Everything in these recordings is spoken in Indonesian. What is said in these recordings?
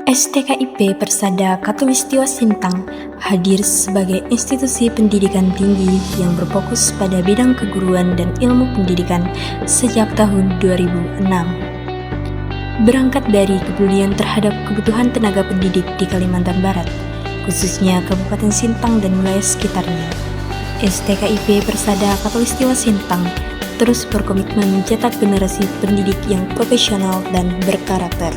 STKIP Persada Khatulistiwa Sintang hadir sebagai institusi pendidikan tinggi yang berfokus pada bidang keguruan dan ilmu pendidikan sejak tahun 2006. Berangkat dari kepedulian terhadap kebutuhan tenaga pendidik di Kalimantan Barat, khususnya Kabupaten Sintang dan wilayah sekitarnya, STKIP Persada Khatulistiwa Sintang terus berkomitmen mencetak generasi pendidik yang profesional dan berkarakter.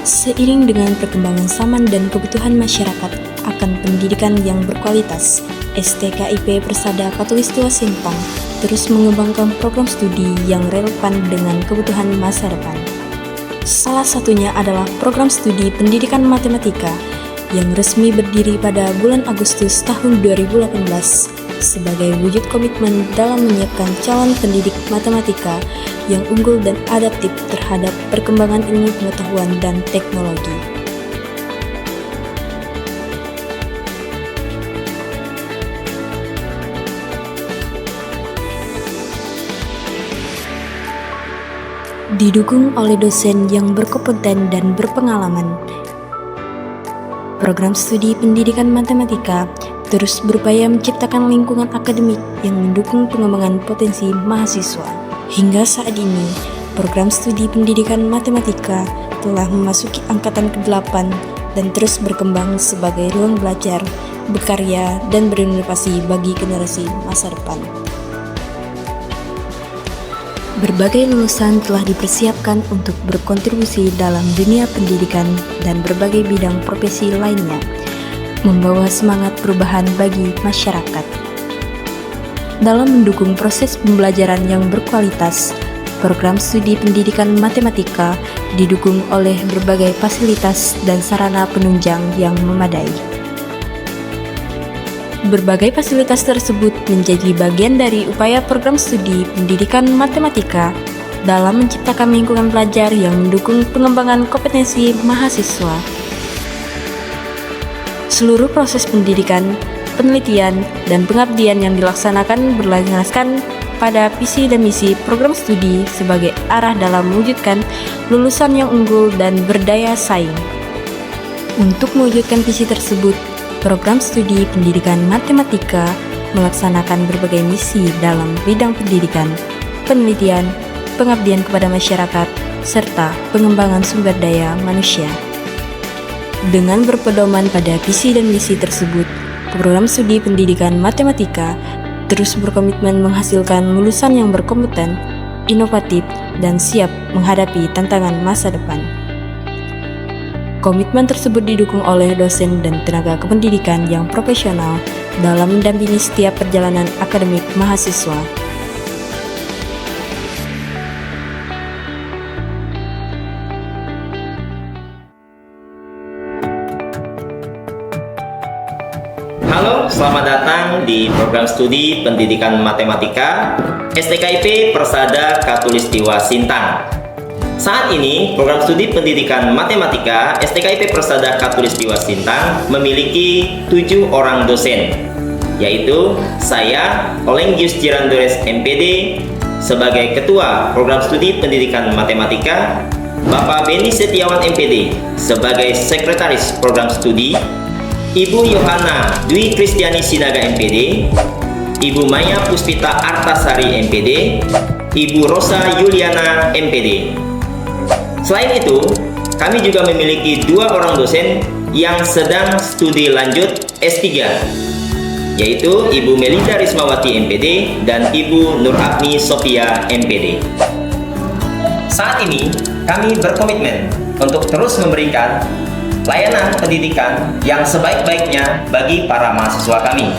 Seiring dengan perkembangan zaman dan kebutuhan masyarakat akan pendidikan yang berkualitas, STKIP Persada Khatulistiwa Sintang terus mengembangkan program studi yang relevan dengan kebutuhan masa depan. Salah satunya adalah program studi pendidikan matematika yang resmi berdiri pada bulan Agustus tahun 2018 sebagai wujud komitmen dalam menyiapkan calon pendidik matematika yang unggul dan adaptif terhadap perkembangan ilmu pengetahuan dan teknologi. Didukung oleh dosen yang berkompeten dan berpengalaman, program studi pendidikan matematika terus berupaya menciptakan lingkungan akademik yang mendukung pengembangan potensi mahasiswa. Hingga saat ini, program studi pendidikan matematika telah memasuki angkatan ke-8 dan terus berkembang sebagai ruang belajar, berkarya, dan berinovasi bagi generasi masa depan. Berbagai lulusan telah dipersiapkan untuk berkontribusi dalam dunia pendidikan dan berbagai bidang profesi lainnya, membawa semangat perubahan bagi masyarakat. Dalam mendukung proses pembelajaran yang berkualitas, program studi pendidikan matematika didukung oleh berbagai fasilitas dan sarana penunjang yang memadai. Berbagai fasilitas tersebut menjadi bagian dari upaya program studi pendidikan matematika dalam menciptakan lingkungan belajar yang mendukung pengembangan kompetensi mahasiswa. Seluruh proses pendidikan, penelitian, dan pengabdian yang dilaksanakan berlandaskan pada visi dan misi program studi sebagai arah dalam mewujudkan lulusan yang unggul dan berdaya saing. Untuk mewujudkan visi tersebut, program studi pendidikan matematika melaksanakan berbagai misi dalam bidang pendidikan, penelitian, pengabdian kepada masyarakat, serta pengembangan sumber daya manusia. Dengan berpedoman pada visi dan misi tersebut, program studi pendidikan matematika terus berkomitmen menghasilkan lulusan yang berkompeten, inovatif, dan siap menghadapi tantangan masa depan. Komitmen tersebut didukung oleh dosen dan tenaga kependidikan yang profesional dalam mendampingi setiap perjalanan akademik mahasiswa. Halo, selamat datang di program studi pendidikan matematika STKIP Persada Khatulistiwa Sintang. Saat ini, program studi pendidikan matematika STKIP Persada Khatulistiwa Sintang memiliki 7 orang dosen, yaitu saya, Olenggius Jirandores MPD, sebagai Ketua Program Studi Pendidikan Matematika, Bapak Beni Setiawan MPD, sebagai Sekretaris Program Studi, Ibu Yohana Dwi Kristiani Sinaga MPD, Ibu Maya Puspita Artasari MPD, Ibu Rosa Yuliana MPD. Selain itu, kami juga memiliki 2 orang dosen yang sedang studi lanjut S3, yaitu Ibu Melinda Rismawati MPD dan Ibu Nuragni Sofia MPD. Saat ini, kami berkomitmen untuk terus memberikan layanan pendidikan yang sebaik-baiknya bagi para mahasiswa kami.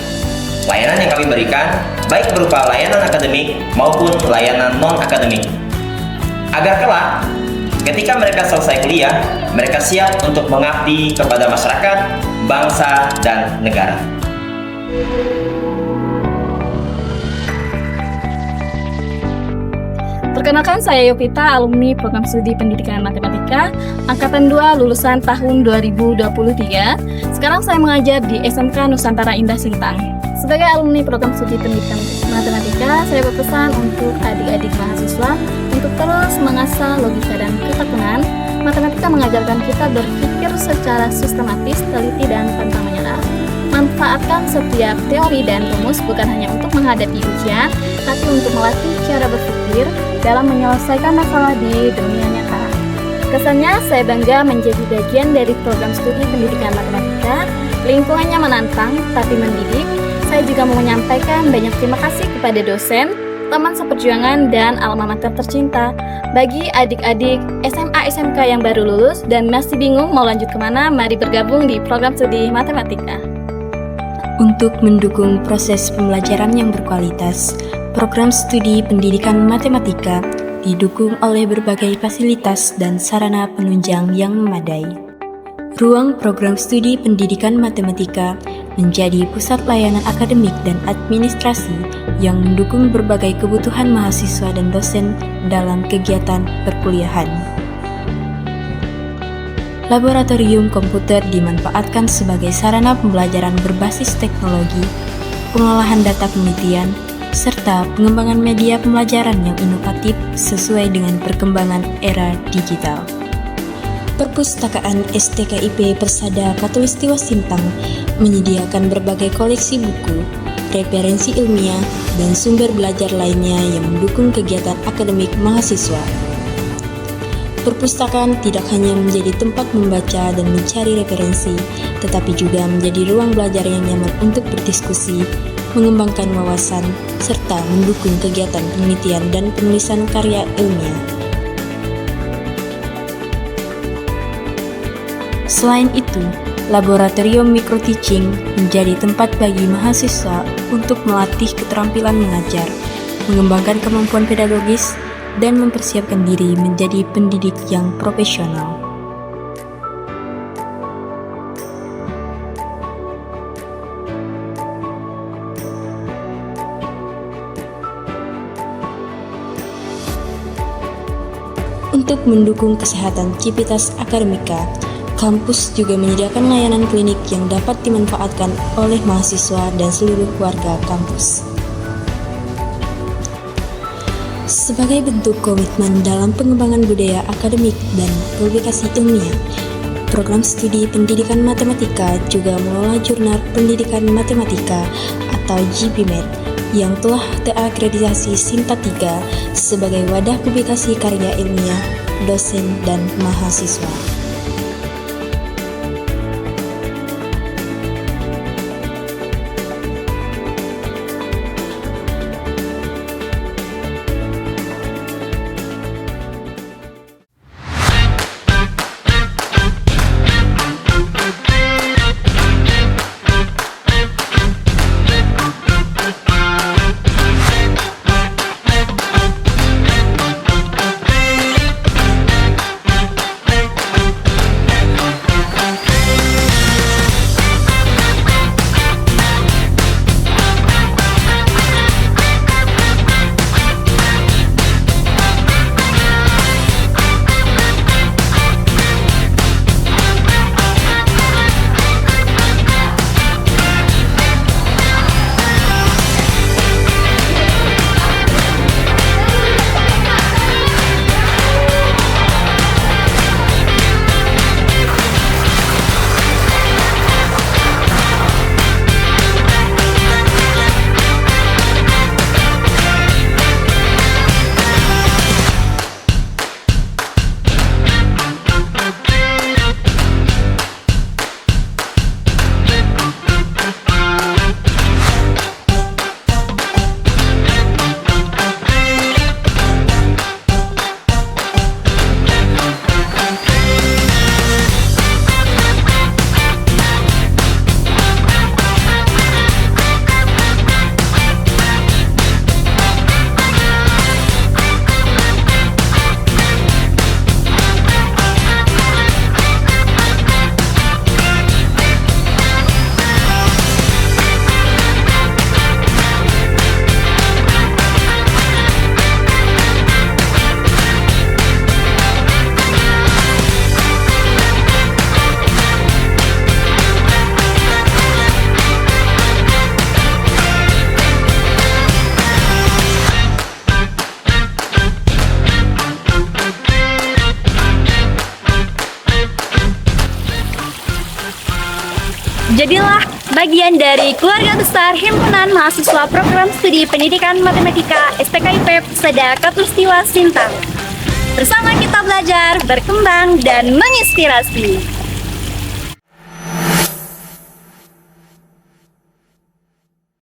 Layanan yang kami berikan baik berupa layanan akademik maupun layanan non-akademik. Agar kelak, ketika mereka selesai kuliah, mereka siap untuk mengabdi kepada masyarakat, bangsa, dan negara. Perkenalkan, saya Yovita, alumni Program Studi Pendidikan Matematika, Angkatan 2 lulusan tahun 2023. Sekarang saya mengajar di SMK Nusantara Indah Sintang. Sebagai alumni Program Studi Pendidikan Matematika, saya berpesan untuk adik-adik mahasiswa untuk terus mengasah logika dan ketekunan Matematika mengajarkan kita berpikir secara sistematis, teliti, dan pantang menyerah. Manfaatkan setiap teori dan rumus bukan hanya untuk menghadapi ujian, tapi untuk melatih cara berpikir dalam menyelesaikan masalah di dunia nyata. Kesannya, saya bangga menjadi bagian dari program studi pendidikan matematika. Lingkungannya menantang, tapi mendidik. Saya juga mau menyampaikan banyak terima kasih kepada dosen, teman seperjuangan, dan alma mater tercinta. Bagi adik-adik SMA SMK yang baru lulus dan masih bingung mau lanjut kemana, mari bergabung di program studi matematika. Untuk mendukung proses pembelajaran yang berkualitas, program studi pendidikan matematika didukung oleh berbagai fasilitas dan sarana penunjang yang memadai. Ruang program studi pendidikan matematika menjadi pusat layanan akademik dan administrasi yang mendukung berbagai kebutuhan mahasiswa dan dosen dalam kegiatan perkuliahan. Laboratorium komputer dimanfaatkan sebagai sarana pembelajaran berbasis teknologi, pengolahan data penelitian, serta pengembangan media pembelajaran yang inovatif sesuai dengan perkembangan era digital. Perpustakaan STKIP Persada Khatulistiwa Sintang menyediakan berbagai koleksi buku, referensi ilmiah, dan sumber belajar lainnya yang mendukung kegiatan akademik mahasiswa. Perpustakaan tidak hanya menjadi tempat membaca dan mencari referensi, tetapi juga menjadi ruang belajar yang nyaman untuk berdiskusi, mengembangkan wawasan, serta mendukung kegiatan penelitian dan penulisan karya ilmiah. Selain itu, laboratorium microteaching menjadi tempat bagi mahasiswa untuk melatih keterampilan mengajar, mengembangkan kemampuan pedagogis, dan mempersiapkan diri menjadi pendidik yang profesional. Untuk mendukung kesehatan civitas akademika, kampus juga menyediakan layanan klinik yang dapat dimanfaatkan oleh mahasiswa dan seluruh warga kampus. Sebagai bentuk komitmen dalam pengembangan budaya akademik dan publikasi ilmiah, program studi pendidikan matematika juga mengelola jurnal pendidikan matematika atau JPMAT yang telah terakreditasi Sinta 3 sebagai wadah publikasi karya ilmiah, dosen, dan mahasiswa. Jadilah bagian dari keluarga besar Himpunan Mahasiswa Program Studi Pendidikan Matematika STKIP Persada Katulistiwa Sintang. Bersama kita belajar, berkembang, dan menginspirasi.